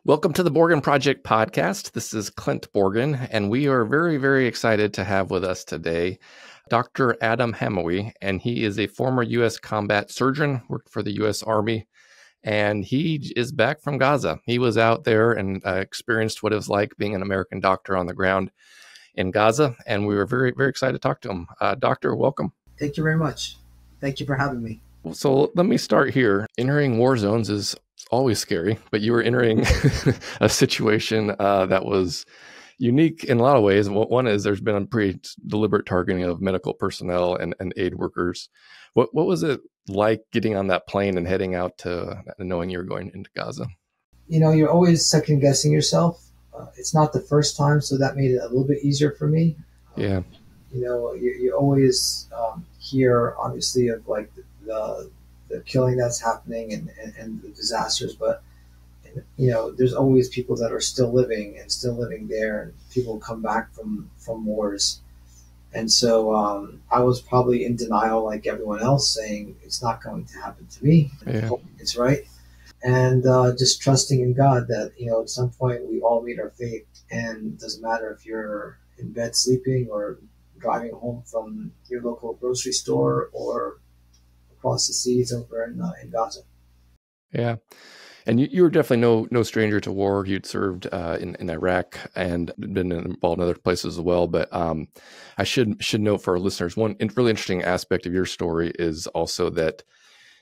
Welcome to the Borgen Project podcast. This is Clint Borgen, and we are very, very excited to have with us today Dr. Adam Hamawy, and he is a former U.S. combat surgeon, worked for the U.S. Army, and he is back from Gaza. He was out there and experienced what it was like being an American doctor on the ground in Gaza, and we were very, very excited to talk to him. Doctor, welcome. Thank you very much. Thank you for having me. So let me start here. Entering war zones is always scary, but you were entering a situation that was unique in a lot of ways. One is there's been a pretty deliberate targeting of medical personnel and aid workers. What was it like getting on that plane and heading out to knowing you were going into Gaza? You know, you're always second guessing yourself. It's not the first time, so that made it a little bit easier for me. Yeah. You know, you always hear, obviously, of like the killing that's happening and the disasters, but you know, there's always people that are still living there, and people come back from wars. And so I was probably in denial like everyone else, saying it's not going to happen to me. Yeah. Hoping it's right. And just trusting in God that, you know, at some point we all meet our fate, and it doesn't matter if you're in bed sleeping or driving home from your local grocery store or across the seas over in Gaza. Yeah. And you were definitely no stranger to war. You'd served in Iraq and been involved in other places as well. But I should note for our listeners, one really interesting aspect of your story is also that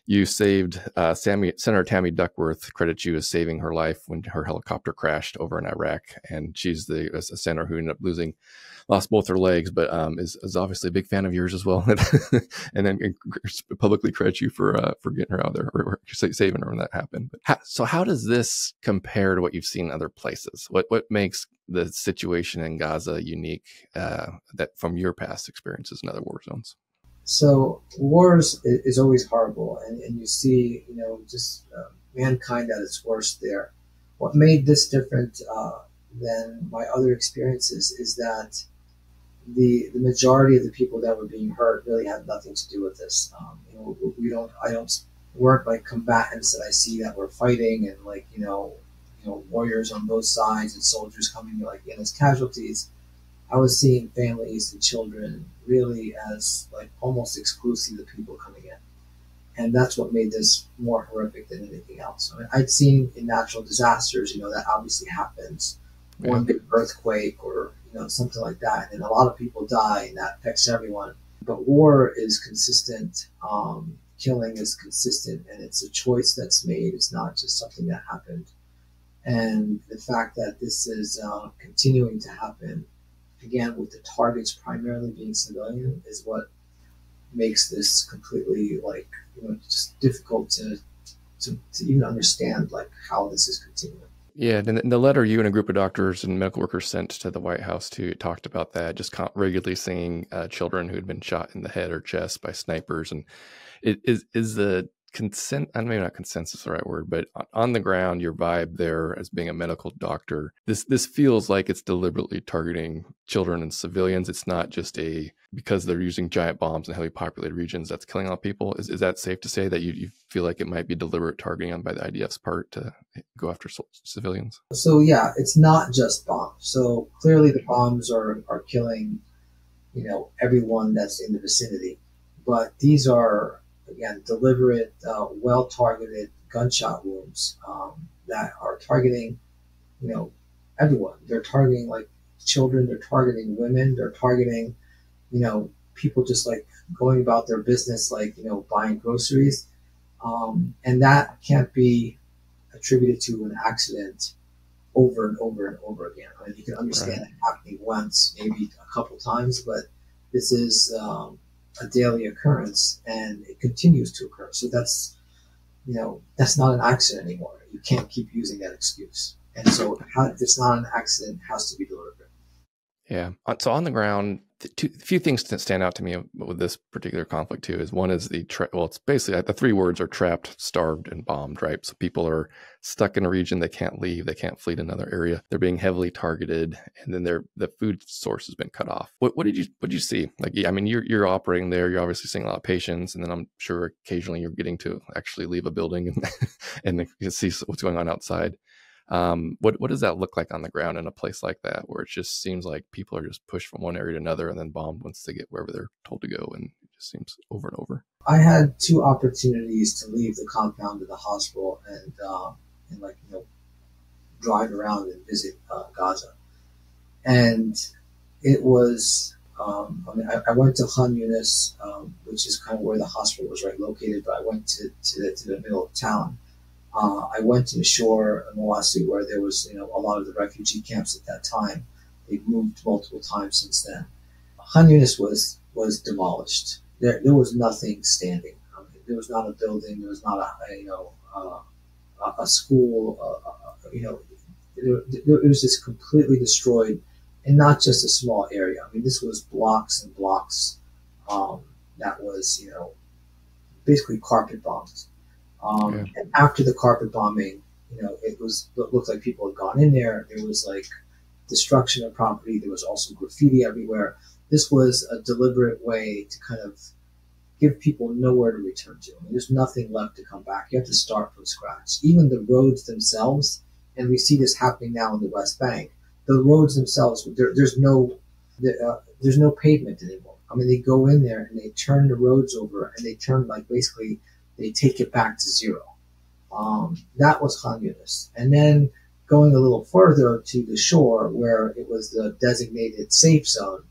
you saved Senator Tammy Duckworth credits you as saving her life when her helicopter crashed over in Iraq. And she's a senator who ended up lost both her legs, but is obviously a big fan of yours as well. And then publicly credits you for getting her out there or saving her when that happened. But how does this compare to what you've seen in other places? What makes the situation in Gaza unique that from your past experiences in other war zones? So wars is always horrible, and you see, you know, just mankind at its worst there. What made this different than my other experiences is that the majority of the people that were being hurt really had nothing to do with this. You know, I don't work like combatants that I see that were fighting and like, you know, warriors on both sides and soldiers coming like in as casualties. I was seeing families and children really as like almost exclusively the people coming in. And that's what made this more horrific than anything else. I mean, I'd seen in natural disasters, you know, that obviously happens. One big earthquake or, you know, something like that. And a lot of people die and that affects everyone. But war is consistent. Killing is consistent. And it's a choice that's made. It's not just something that happened. And the fact that this is continuing to happen, again, with the targets primarily being civilian, is what makes this completely like, you know, just difficult to even understand like how this is continuing. Yeah, and the letter you and a group of doctors and medical workers sent to the White House too talked about that, just regularly seeing children who had been shot in the head or chest by snipers. And is the maybe not consensus is the right word, but on the ground, your vibe there as being a medical doctor, this feels like it's deliberately targeting children and civilians. It's not just because they're using giant bombs in heavily populated regions that's killing all people. Is that safe to say that you feel like it might be deliberate targeting on by the IDF's part to go after civilians? So yeah, it's not just bombs. So clearly the bombs are killing, you know, everyone that's in the vicinity, but these are, again, deliberate, well-targeted gunshot wounds that are targeting, you know, everyone. They're targeting like children. They're targeting women. They're targeting, you know, people just like going about their business, like, you know, buying groceries, and that can't be attributed to an accident over and over and over again. I mean, you can understand it happening once, maybe a couple times, but this is a daily occurrence, and it continues to occur. So that's, you know, that's not an accident anymore. You can't keep using that excuse. And so if it's not an accident, it has to be deliberate. Yeah. So on the ground, a few things that stand out to me with this particular conflict too is one is it's basically the three words are trapped, starved, and bombed, right? So people are stuck in a region, they can't leave, they can't flee to another area. They're being heavily targeted, and then the food source has been cut off. What did you see? Like, I mean, you're operating there, you're obviously seeing a lot of patients, and then I'm sure occasionally you're getting to actually leave a building and and you see what's going on outside. What does that look like on the ground in a place like that, where it just seems like people are just pushed from one area to another and then bombed once they get wherever they're told to go, and it just seems over and over? I had two opportunities to leave the compound of the hospital and like drive around and visit Gaza, and it was. I mean, I went to Han Yunis, which is kind of where the hospital was right located, but I went to the middle of town. I went to the shore in Mawasi where there was, a lot of the refugee camps at that time. They've moved multiple times since then. Han Yunis was demolished. There was nothing standing. I mean, there was not a building. There was not a school. It was just completely destroyed, and not just a small area. I mean, this was blocks and blocks. That was basically carpet bombed. And after the carpet bombing, it looked like people had gone in there. There was like destruction of property. There was also graffiti everywhere. This was a deliberate way to kind of give people nowhere to return to. I mean, there's nothing left to come back. You have to start from scratch. Even the roads themselves, and we see this happening now in the West Bank. The roads themselves, there's no pavement anymore. I mean, they go in there and they turn the roads over, and they turn basically they take it back to zero. That was Han Yunis. And then going a little further to the shore where it was the designated safe zone,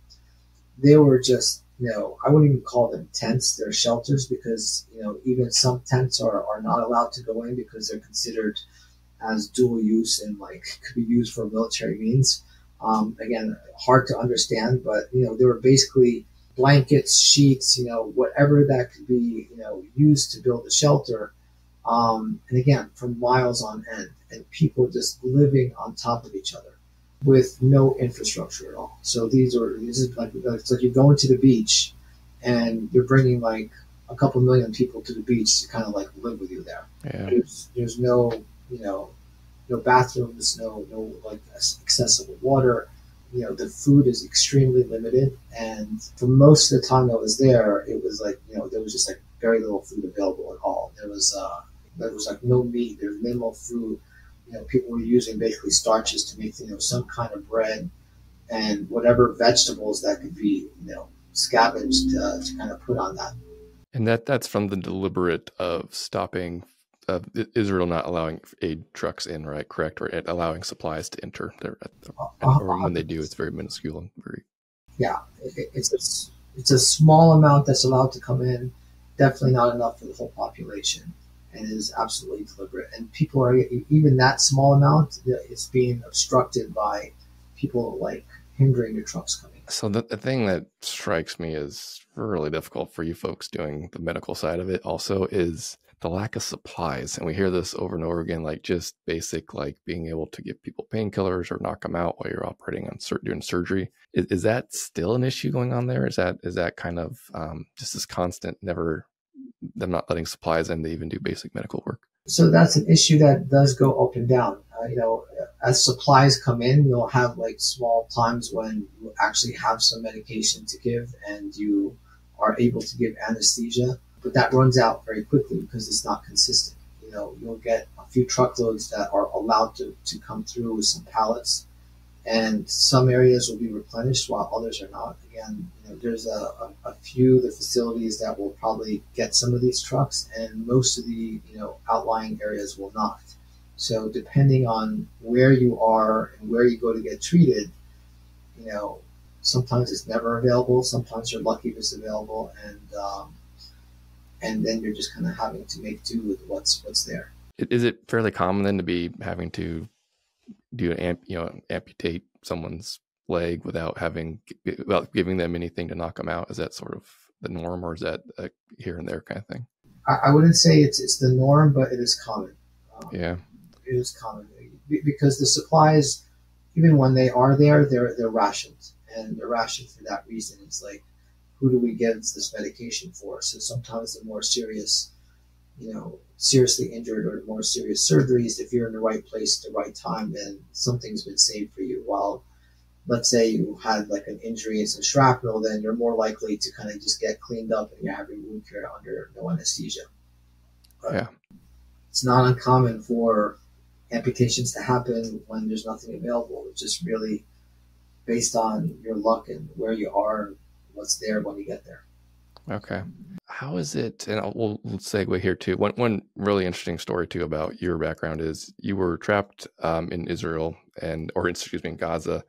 they were just, I wouldn't even call them tents. They're shelters because, even some tents are not allowed to go in because they're considered as dual use and could be used for military means. Again, hard to understand, but, they were basically blankets, sheets, whatever that could be, used to build a shelter. And again, for miles on end, and people just living on top of each other with no infrastructure at all. So this is like it's like you're going to the beach, and you're bringing a couple million people to the beach to kind of live with you there. Yeah. There's no no bathrooms, no accessible water. The food is extremely limited, and for most of the time I was there, it was there was just very little food available at all. There was no meat. There was minimal food. People were using basically starches to make some kind of bread and whatever vegetables that could be scavenged to kind of put on that. And that's from the deliberate of stopping Israel not allowing aid trucks in, right? Correct, or allowing supplies to enter there, or when they do, it's very minuscule and very. Yeah, it's a small amount that's allowed to come in. Definitely not enough for the whole population, and it is absolutely deliberate. And people are even that small amount. It's being obstructed by people hindering the trucks coming. So the thing that strikes me as really difficult for you folks doing the medical side of it also is the lack of supplies. And we hear this over and over again, just basic, being able to give people painkillers or knock them out while you're operating on doing surgery. Is that still an issue going on there? Is that kind of just this constant, never them not letting supplies in to even do basic medical work? So that's an issue that does go up and down. As supplies come in, you'll have small times when you actually have some medication to give and you are able to give anesthesia, but that runs out very quickly because it's not consistent. You'll get a few truckloads that are allowed to come through with some pallets, and some areas will be replenished while others are not. Again, there's a few of the facilities that will probably get some of these trucks, and most of the outlying areas will not. So depending on where you are and where you go to get treated, sometimes it's never available. Sometimes you're lucky if it's available, and then you're just kind of having to make do with what's there. Is it fairly common then to be having to amputate someone's leg without giving them anything to knock them out? Is that sort of the norm, or is that a here and there kind of thing? I wouldn't say it's the norm, but it is common. Yeah. It is common because the supplies, even when they are there, they're rationed, and they're rationed for that reason. It's who do we give this medication for? So sometimes the more serious, seriously injured or more serious surgeries, if you're in the right place at the right time, then something's been saved for you. While let's say you had an injury and some shrapnel, then you're more likely to kind of just get cleaned up and you're having wound care under no anesthesia. But yeah. It's not uncommon for amputations to happen when there's nothing available. It's just really based on your luck and where you are and what's there when you get there. Okay. How is it? And we'll segue here too. One really interesting story too about your background is you were trapped in Israel or excuse me, in Gaza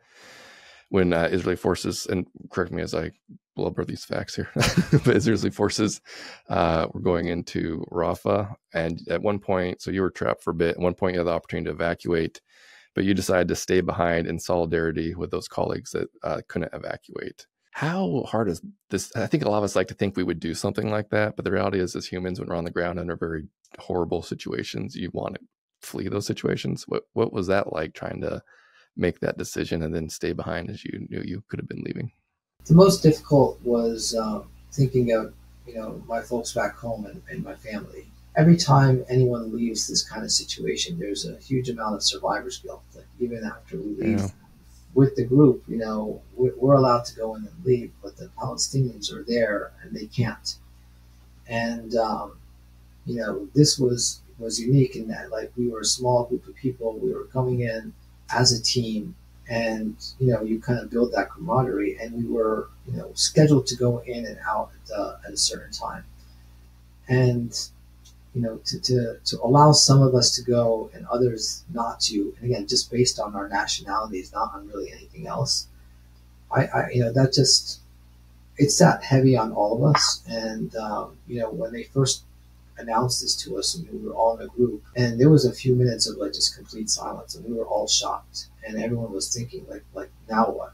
when Israeli forces, and correct me as I blubber these facts here, but Israeli forces were going into Rafah, and at one point, so you were trapped for a bit. At one point, you had the opportunity to evacuate, but you decided to stay behind in solidarity with those colleagues that couldn't evacuate. How hard is this? I think a lot of us like to think we would do something like that, but the reality is, as humans, when we're on the ground under very horrible situations, you want to flee those situations. What was that like, trying to make that decision and then stay behind as you knew you could have been leaving? The most difficult was thinking of, my folks back home and my family. Every time anyone leaves this kind of situation, there's a huge amount of survivor's guilt. Like even after we leave with the group, we're allowed to go in and leave, but the Palestinians are there and they can't. And this was unique in that, like, we were a small group of people. We were coming in as a team, and you kind of build that camaraderie. And we were scheduled to go in and out at a certain time, and to allow some of us to go and others not to, and again, just based on our nationalities, not on really anything else. That just, it's that heavy on all of us. And when they first announced this to us, and we were all in a group, and there was a few minutes of like just complete silence, and we were all shocked, and everyone was thinking like now what?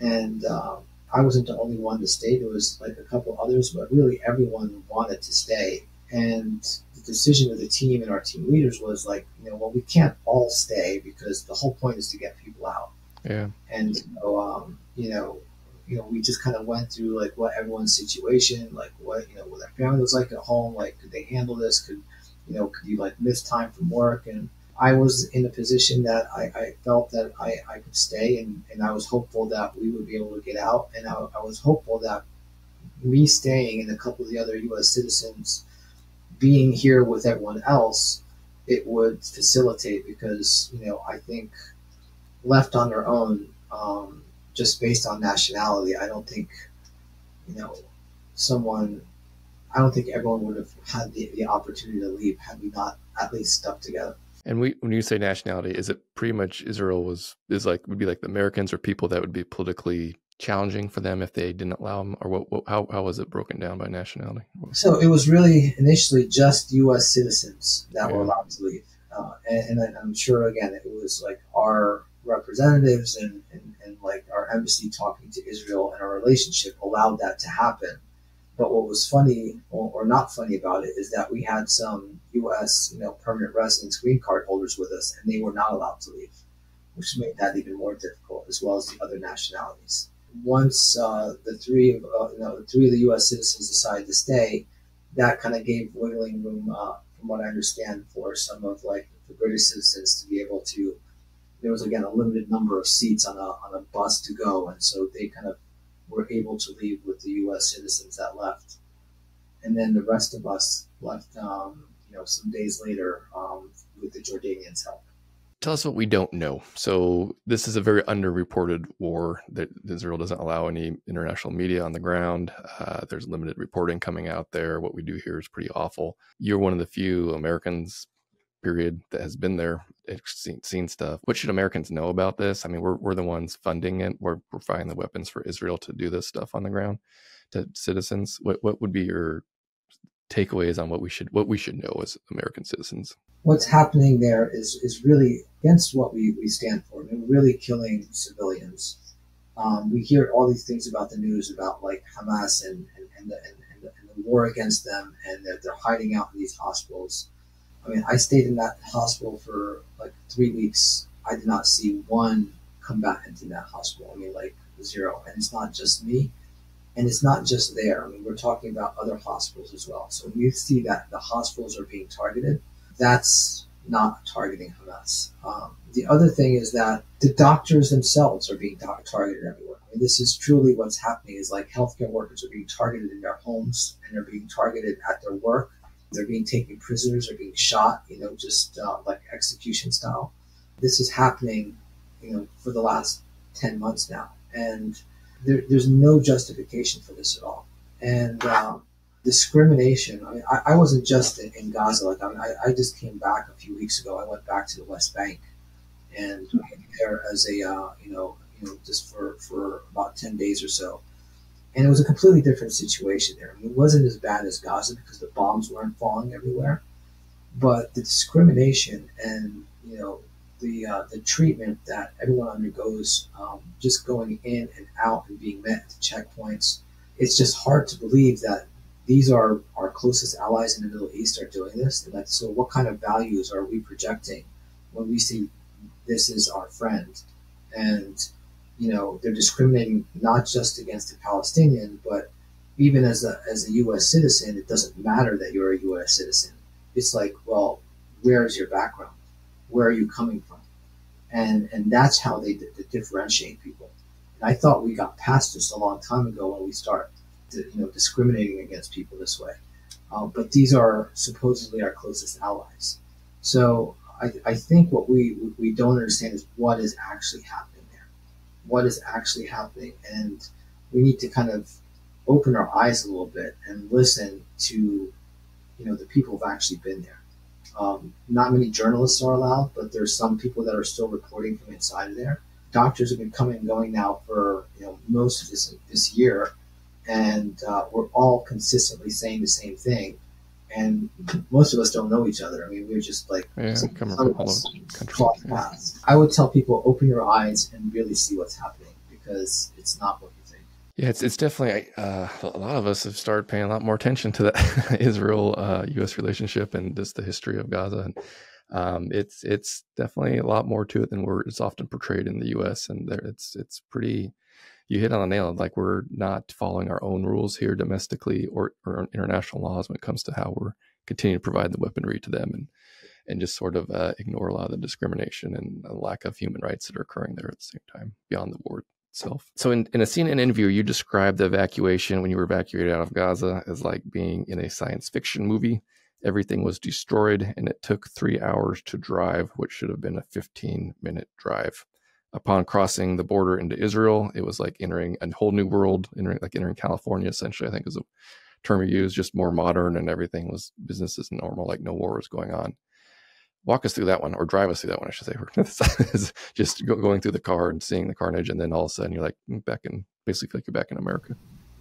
And I wasn't the only one to stay. There was like a couple others, but really everyone wanted to stay. And the decision of the team and our team leaders was like, well, we can't all stay because the whole point is to get people out. Yeah. And we just kind of went through like what everyone's situation, like what their family was like at home, like could they handle this? Could you like miss time from work? And I was in a position that I felt that I could stay, and I was hopeful that we would be able to get out, and I was hopeful that me staying and a couple of the other U.S. citizens being here with everyone else, it would facilitate, because I think left on their own, just based on nationality, I don't think I don't think everyone would have had the opportunity to leave had we not at least stuck together. And when you say nationality, is it pretty much Israel would be like the Americans, or people that would be politically challenging for them if they didn't allow them, or how was it broken down by nationality? So it was really initially just U.S. citizens that were allowed to leave, and I'm sure again it was like our representatives and like our embassy talking to Israel, and our relationship allowed that to happen. But what was funny or not funny about it is that we had some U.S. permanent residence green card holders with us, and they were not allowed to leave, which made that even more difficult, as well as the other nationalities. Once the three of the U.S. citizens decided to stay, that kind of gave wiggling room, from what I understand, for some of like the British citizens to be able to. There was again a limited number of seats on a bus to go, and so they kind of were able to leave with the U.S. citizens that left, and then the rest of us left. Some days later, with the Jordanians' help. Tell us what we don't know. So this is a very underreported war that Israel doesn't allow any international media on the ground. There's limited reporting coming out there. What we do here is pretty awful. You're one of the few Americans, period, that has been there, seen stuff. What should Americans know about this? I mean, we're the ones funding it. We're providing the weapons for Israel to do this stuff on the ground to citizens. What would be your takeaways on what we should know as American citizens? What's happening there is really against what we stand for. I mean, we're really killing civilians. We hear all these things about the news about like Hamas and the war against them, and that they're hiding out in these hospitals. I mean, I stayed in that hospital for like 3 weeks. I did not see one combatant in that hospital. I mean, like zero. And it's not just me. And it's not just there. I mean, we're talking about other hospitals as well. So when you see that the hospitals are being targeted, that's not targeting Hamas. The other thing is that the doctors themselves are being targeted everywhere. I mean, this is truly what's happening, is like healthcare workers are being targeted in their homes, and they're being targeted at their work, They're being taken prisoners, they're being shot, just like execution style. This is happening, for the last 10 months now. And there's no justification for this at all. And discrimination, I mean, I wasn't just in Gaza. Like, I mean, I just came back a few weeks ago. I went back to the West Bank and there as a, just for about 10 days or so. And it was a completely different situation there. I mean, it wasn't as bad as Gaza because the bombs weren't falling everywhere, but the discrimination and the treatment that everyone undergoes, just going in and out and being met at the checkpoints, it's just hard to believe that these are our closest allies in the Middle East are doing this. And so, what kind of values are we projecting when we see this is our friend? And they're discriminating not just against a Palestinian, but even as a U.S. citizen, it doesn't matter that you're a U.S. citizen. It's like, well, where is your background? Where are you coming from? And that's how they differentiate people. And I thought we got past this a long time ago when we start, discriminating against people this way. But these are supposedly our closest allies. So I think what we don't understand is what is actually happening. What is actually happening, and we need to kind of open our eyes a little bit and listen to the people who've actually been there. Not many journalists are allowed, but there's some people that are still reporting from inside of there. Doctors have been coming and going now for most of this year, and we're all consistently saying the same thing. And most of us don't know each other. I mean, we're just like, coming from all over the country. Yeah. I would tell people, open your eyes and really see what's happening, because it's not what you think. Yeah, it's definitely, a lot of us have started paying a lot more attention to the Israel-U.S. relationship and just the history of Gaza. And it's definitely a lot more to it than it's often portrayed in the U.S. And it's pretty, you hit on the nail. Like, we're not following our own rules here domestically or international laws when it comes to how we're continuing to provide the weaponry to them, and just sort of ignore a lot of the discrimination and the lack of human rights that are occurring there at the same time beyond the war itself. So in a CNN interview, you described the evacuation when you were evacuated out of Gaza as like being in a science fiction movie. Everything was destroyed, and it took 3 hours to drive, which should have been a 15-minute drive. Upon crossing the border into Israel, it was like entering a whole new world, entering California, essentially, I think is a term you use, just more modern, and everything was business as normal, like no war was going on. Walk us through that one, or drive us through that one, I should say. Just going through the car and seeing the carnage, and then all of a sudden you're like basically feel like you're back in America.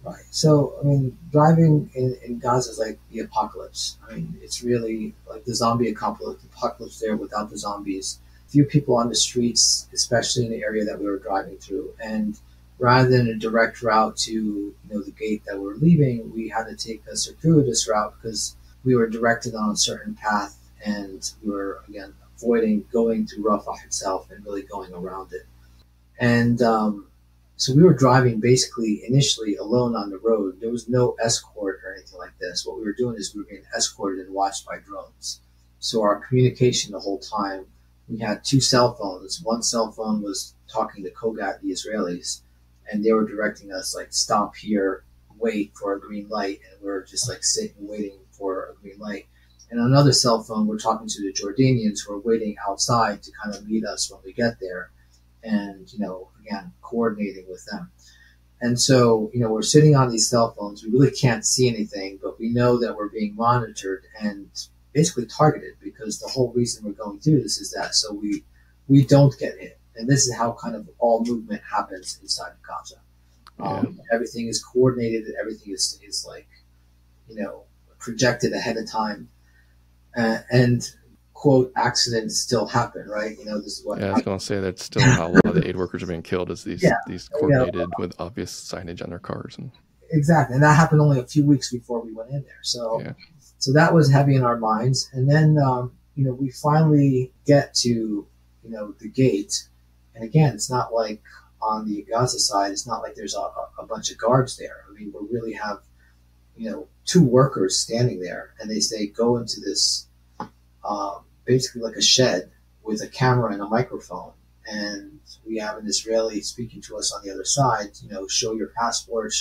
Right. So, I mean, driving in Gaza is like the apocalypse. I mean, it's really like the zombie apocalypse there without the zombies. Few people on the streets, especially in the area that we were driving through. And rather than a direct route to the gate that we're leaving, we had to take a circuitous route because we were directed on a certain path, and we were again avoiding going through Rafah itself and really going around it. And so we were driving basically initially alone on the road. There was no escort or anything like this. What we were doing is we were being escorted and watched by drones. So our communication the whole time, we had 2 cell phones. One cell phone was talking to Kogat, the Israelis, and they were directing us like, stop here, wait for a green light. And we were just like sitting waiting for a green light. And on another cell phone, we're talking to the Jordanians who are waiting outside to kind of meet us when we get there. And, again, coordinating with them. And so, we're sitting on these cell phones. We really can't see anything, but we know that we're being monitored and basically targeted, because the whole reason we're going through this is that so we don't get hit. And this is how kind of all movement happens inside of Gaza. Everything is coordinated. Everything is like, projected ahead of time. And quote, accidents still happen, right? This is what I was going to say that's still how a lot of the aid workers are being killed, is these coordinated with obvious signage on their cars. And exactly. And that happened only a few weeks before we went in there. So that was heavy in our minds. And then, we finally get to, the gate. And again, it's not like on the Gaza side, it's not like there's a bunch of guards there. I mean, we really have, 2 workers standing there, and they say, go into this, basically like a shed with a camera and a microphone. And we have an Israeli speaking to us on the other side, show your passport,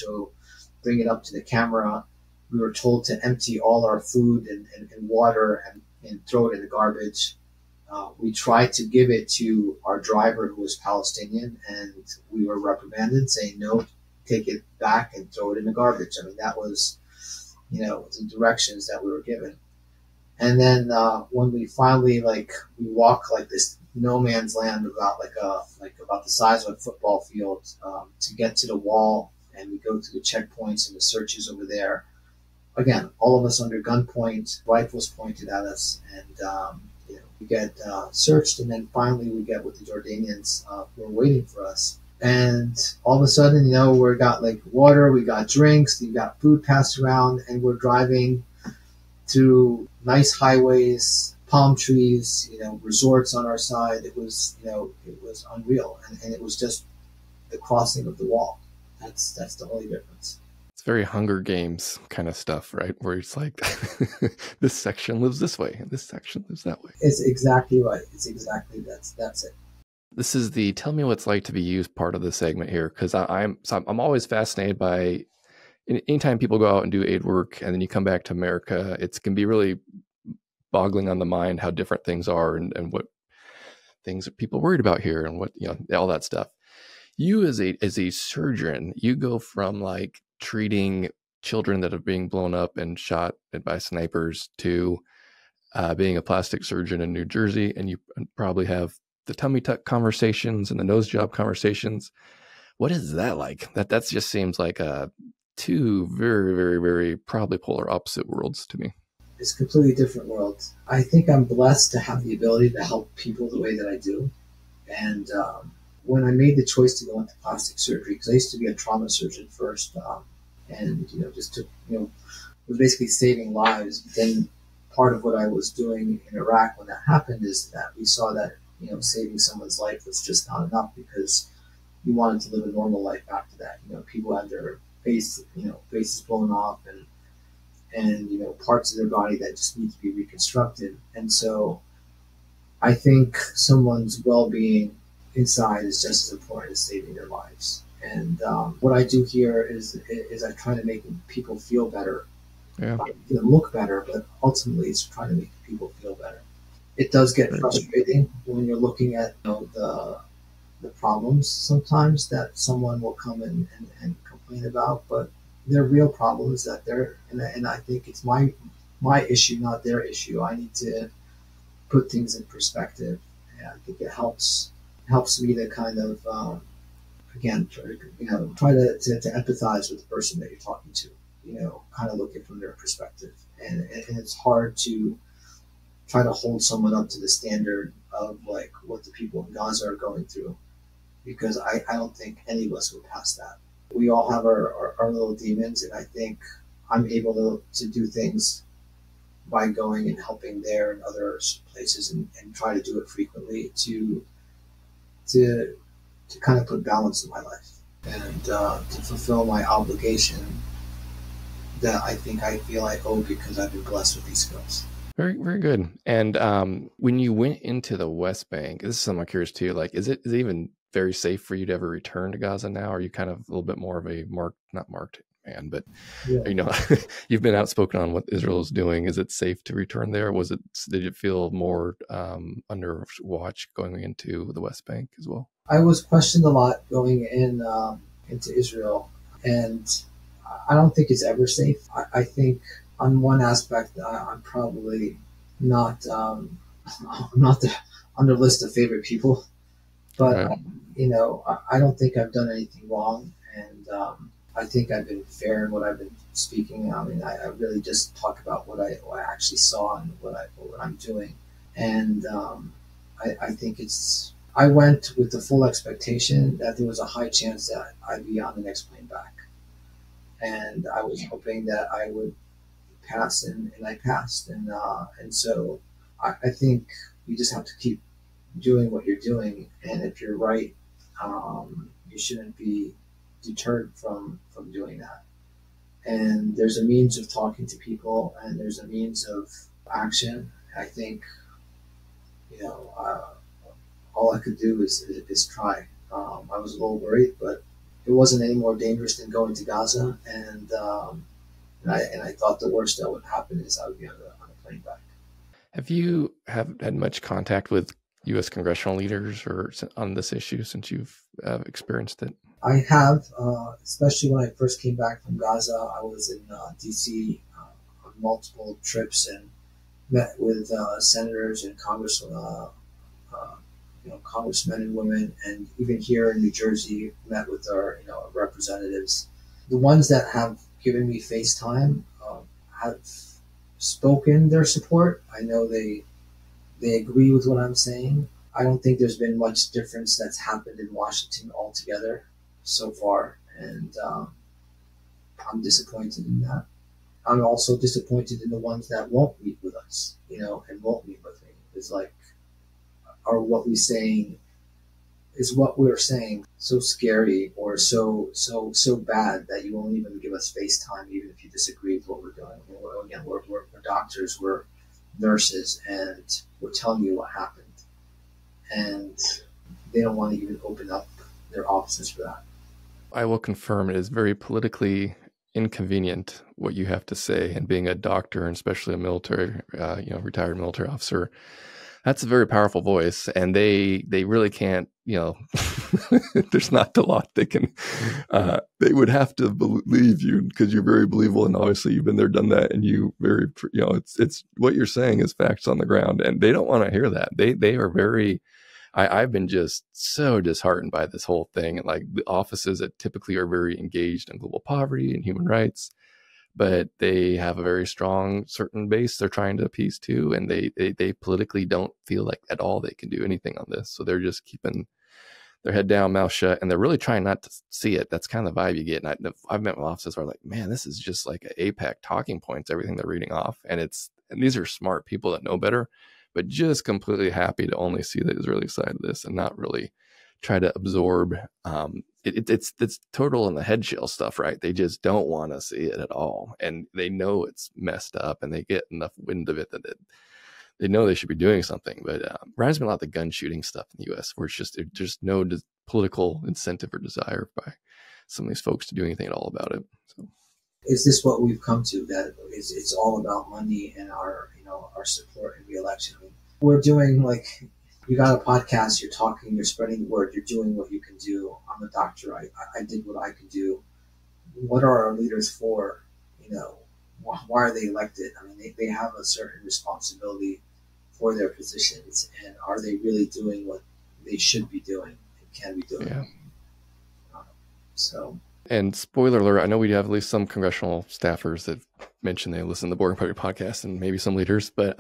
bring it up to the camera, We were told to empty all our food and water and throw it in the garbage. We tried to give it to our driver who was Palestinian, and we were reprimanded saying, no, take it back and throw it in the garbage. I mean, that was, the directions that we were given. And then when we finally, we walk like this no man's land about about the size of a football field to get to the wall, and we go to the checkpoints and the searches over there. Again, all of us under gunpoint, rifles pointed at us, and we get searched, and then finally we get with the Jordanians who are waiting for us. And all of a sudden, we got water, we got drinks, we got food passed around, and we're driving through nice highways, palm trees, resorts on our side. It was, it was unreal, and it was just the crossing of the wall. That's the only difference. It's very Hunger Games kind of stuff, right? Where it's like, this section lives this way, and this section lives that way. It's exactly right. It's exactly that's it. This is the tell me what it's like to be used part of the segment here, because I'm always fascinated by anytime people go out and do aid work and then you come back to America, it can be really boggling on the mind how different things are and what things are people worried about here and what, all that stuff. You as a surgeon, you go from treating children that are being blown up and shot by snipers to being a plastic surgeon in New Jersey, and you probably have the tummy tuck conversations and the nose job conversations. What is that like? That just seems like two very, very, very probably polar opposite worlds to me. It's a completely different world. I think I'm blessed to have the ability to help people the way that I do. And when I made the choice to go into plastic surgery, because I used to be a trauma surgeon first, and just to was basically saving lives. But then part of what I was doing in Iraq when that happened is that we saw that saving someone's life was just not enough, because you wanted to live a normal life after that. People had their faces blown off and parts of their body that just need to be reconstructed. And so I think someone's well-being inside is just as important as saving their lives. And what I do here is I try to make people feel better, look better, but ultimately it's trying to make people feel better. It does get frustrating when you're looking at the problems sometimes that someone will come and complain about, but they're real problems that they're, and I think it's my issue, not their issue. I need to put things in perspective, and I think it helps me to kind of again try to empathize with the person that you're talking to, kind of look at it from their perspective, and it's hard to try to hold someone up to the standard of what the people in Gaza are going through, because I don't think any of us would pass that. We all have our little demons, and I think I'm able to do things by going and helping there and other places and try to do it frequently to kind of put balance in my life and to fulfill my obligation that I think I feel I owe because I've been blessed with these skills. Very, very good. And when you went into the West Bank, this is something I'm curious too, is it even very safe for you to ever return to Gaza now? Are you kind of a little bit more of a not marked man, but you've been outspoken on what Israel is doing. Is it safe to return there? Did it feel more under watch going into the West Bank as well? I was questioned a lot going into Israel, and I don't think it's ever safe. I think on one aspect, I'm probably not I'm not on the list of favorite people, but right. I don't think I've done anything wrong, and I think I've been fair in what I've been speaking. I mean, I really just talk about what I actually saw and what I'm doing, and I think I went with the full expectation that there was a high chance that I'd be on the next plane back, and I was hoping that I would pass, and I passed, and so I think you just have to keep doing what you're doing, and if you're right, you shouldn't be deterred from doing that. And there's a means of talking to people, and there's a means of action. I think all I could do is try. I was a little worried, but it wasn't any more dangerous than going to Gaza, and And I thought the worst that would happen is I would be on a plane back. Have you had much contact with U.S. congressional leaders or on this issue since you've experienced it? I have, especially when I first came back from Gaza. I was in D.C. On multiple trips and met with senators and congressmen and women, and even here in New Jersey, met with our representatives. The ones that have given me FaceTime have spoken their support. I know they agree with what I'm saying. I don't think there's been much difference that's happened in Washington altogether so far, and I'm disappointed in that. I'm also disappointed in the ones that won't meet with us, and won't meet with me. It's like, are what we saying is what we're saying so scary or so bad that you won't even give us FaceTime, even if you disagree with what we're doing? We're doctors, we're nurses, and we're telling you what happened, and they don't want to even open up their offices for that. I will confirm it is very politically inconvenient what you have to say, and being a doctor, and especially a military, retired military officer, that's a very powerful voice, and they really can't, there's not a lot they can, they would have to believe you because you're very believable, and obviously you've been there, done that, and it's what you're saying is facts on the ground, and they don't want to hear that. They are very, I've been just so disheartened by this whole thing, and like the offices that typically are very engaged in global poverty and human rights, but they have a very strong certain base they're trying to appease to, and they politically don't feel like at all they can do anything on this. So they're just keeping their head down, mouth shut, and they're really trying not to see it. That's kind of the vibe you get. And I've met with officers who are like, man, this is just like an APAC talking points, everything they're reading off. And these are smart people that know better, but just completely happy to only see the Israeli side of this and not really try to absorb. It's total in the head shell stuff, right? They just don't want to see it at all, and they know it's messed up, and they get enough wind of it that they know they should be doing something. But reminds me a lot of the gun shooting stuff in the U.S., where there's just no political incentive or desire by some of these folks to do anything at all about it. So, is this what we've come to? That it's all about money and our support in re-election. I mean, we're doing like. You got a podcast, you're talking, you're spreading the word, you're doing what you can do. I'm a doctor, I did what I could do. What are our leaders for? Why are they elected? I mean, they have a certain responsibility for their positions, and are they really doing what they should be doing and can be doing? Yeah. So. And spoiler alert, I know we have at least some congressional staffers that mention they listen to the Borgen podcast, and maybe some leaders, but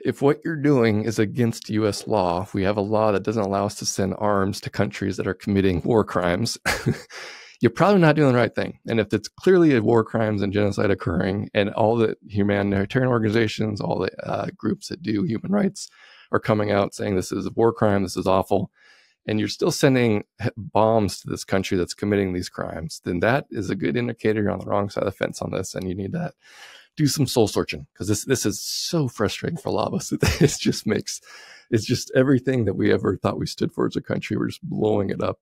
if what you're doing is against U.S. law, we have a law that doesn't allow us to send arms to countries that are committing war crimes, you're probably not doing the right thing. And if it's clearly war crimes and genocide occurring, and all the humanitarian organizations, all the groups that do human rights are coming out saying this is a war crime, this is awful, and you're still sending bombs to this country that's committing these crimes, then that is a good indicator you're on the wrong side of the fence on this, and you need to do some soul searching, because this is so frustrating for a lot of us. It's just everything that we ever thought we stood for as a country, we're just blowing it up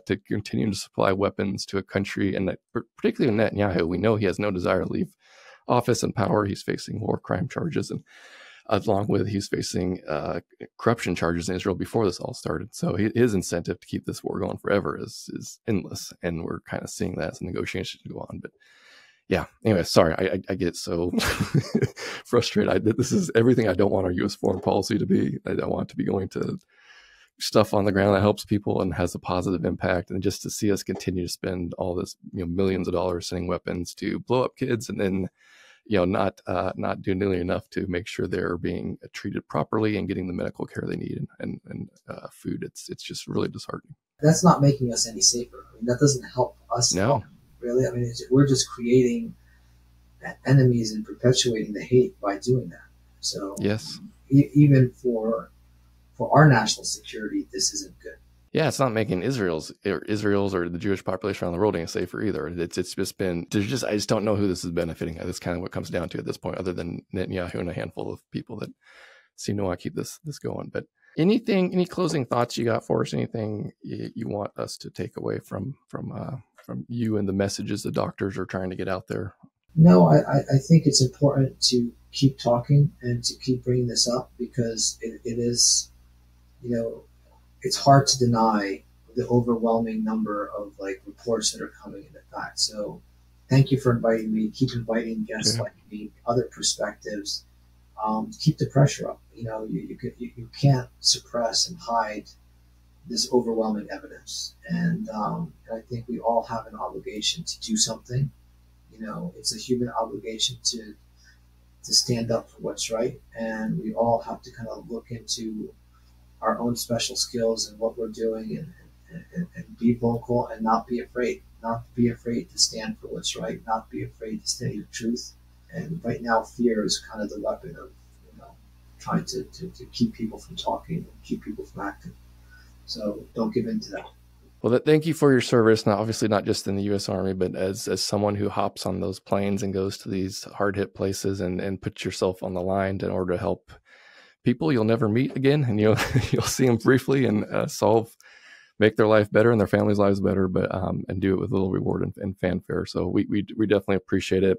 to continue to supply weapons to a country, and that, particularly Netanyahu, we know he has no desire to leave office and power. He's facing war crime charges, and along with he's facing corruption charges in Israel before this all started. So his incentive to keep this war going forever is endless, and we're kind of seeing that as negotiations go on. But yeah, anyway, sorry, I get so frustrated. This is everything I don't want our U.S. foreign policy to be. I don't want it to be going to stuff on the ground that helps people and has a positive impact, and just to see us continue to spend all this millions of dollars sending weapons to blow up kids, and then not do nearly enough to make sure they're being treated properly and getting the medical care they need and food. It's just really disheartening. That's not making us any safer. I mean, that doesn't help us. No, really. I mean, we're just creating enemies and perpetuating the hate by doing that. So yes, even for our national security, this isn't good. Yeah, it's not making Israel's or the Jewish population around the world any safer either. It's just been, I just don't know who this is benefiting. That's kind of what it comes down to at this point, other than Netanyahu and a handful of people that seem to want to keep this going. But any closing thoughts you got for us? Anything you want us to take away from you and the messages the doctors are trying to get out there? No, I think it's important to keep talking and to keep bringing this up because it is, you know, it's hard to deny the overwhelming number of like reports that are coming into fact. So thank you for inviting me. Keep inviting guests Yeah. like me, other perspectives. Keep the pressure up. You can't suppress and hide this overwhelming evidence. And I think we all have an obligation to do something. It's a human obligation to stand up for what's right, and we all have to kind of look into our own special skills and what we're doing, and be vocal and not be afraid. Not be afraid to stand for what's right. Not be afraid to say the truth. And right now, fear is kind of the weapon of trying to keep people from talking and keep people from acting. So don't give in to that. Well, thank you for your service. Not obviously not just in the U.S. Army, but as someone who hops on those planes and goes to these hard hit places and puts yourself on the line in order to help people you'll never meet again, and you'll see them briefly and make their life better and their families' lives better, but and do it with a little reward and fanfare. So we definitely appreciate it.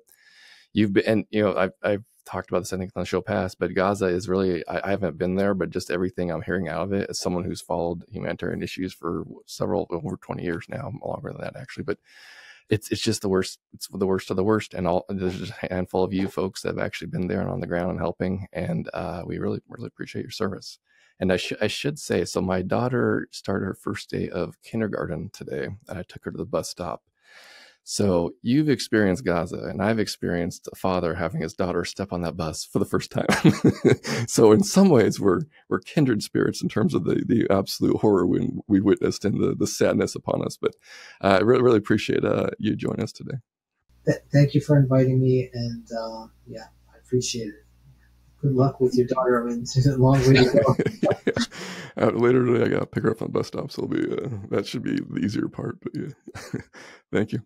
You've been, and I've talked about this, I think, on the show past, but Gaza is really, I haven't been there, but just everything I'm hearing out of it as someone who's followed humanitarian issues for over 20 years now, longer than that actually, but it's just the worst. It's the worst of the worst. And there's just a handful of you folks that have actually been there and on the ground and helping. And we really, really appreciate your service. And I should say, so my daughter started her first day of kindergarten today, and I took her to the bus stop. So you've experienced Gaza, and I've experienced a father having his daughter step on that bus for the first time. So in some ways, we're kindred spirits in terms of the absolute horror we witnessed and the sadness upon us. But I really, really appreciate you joining us today. Thank you for inviting me, and yeah, I appreciate it. Good luck with your daughter. I mean, it's a long way to go. Later today, I got to pick her up on the bus stop, so that should be the easier part. But yeah, thank you.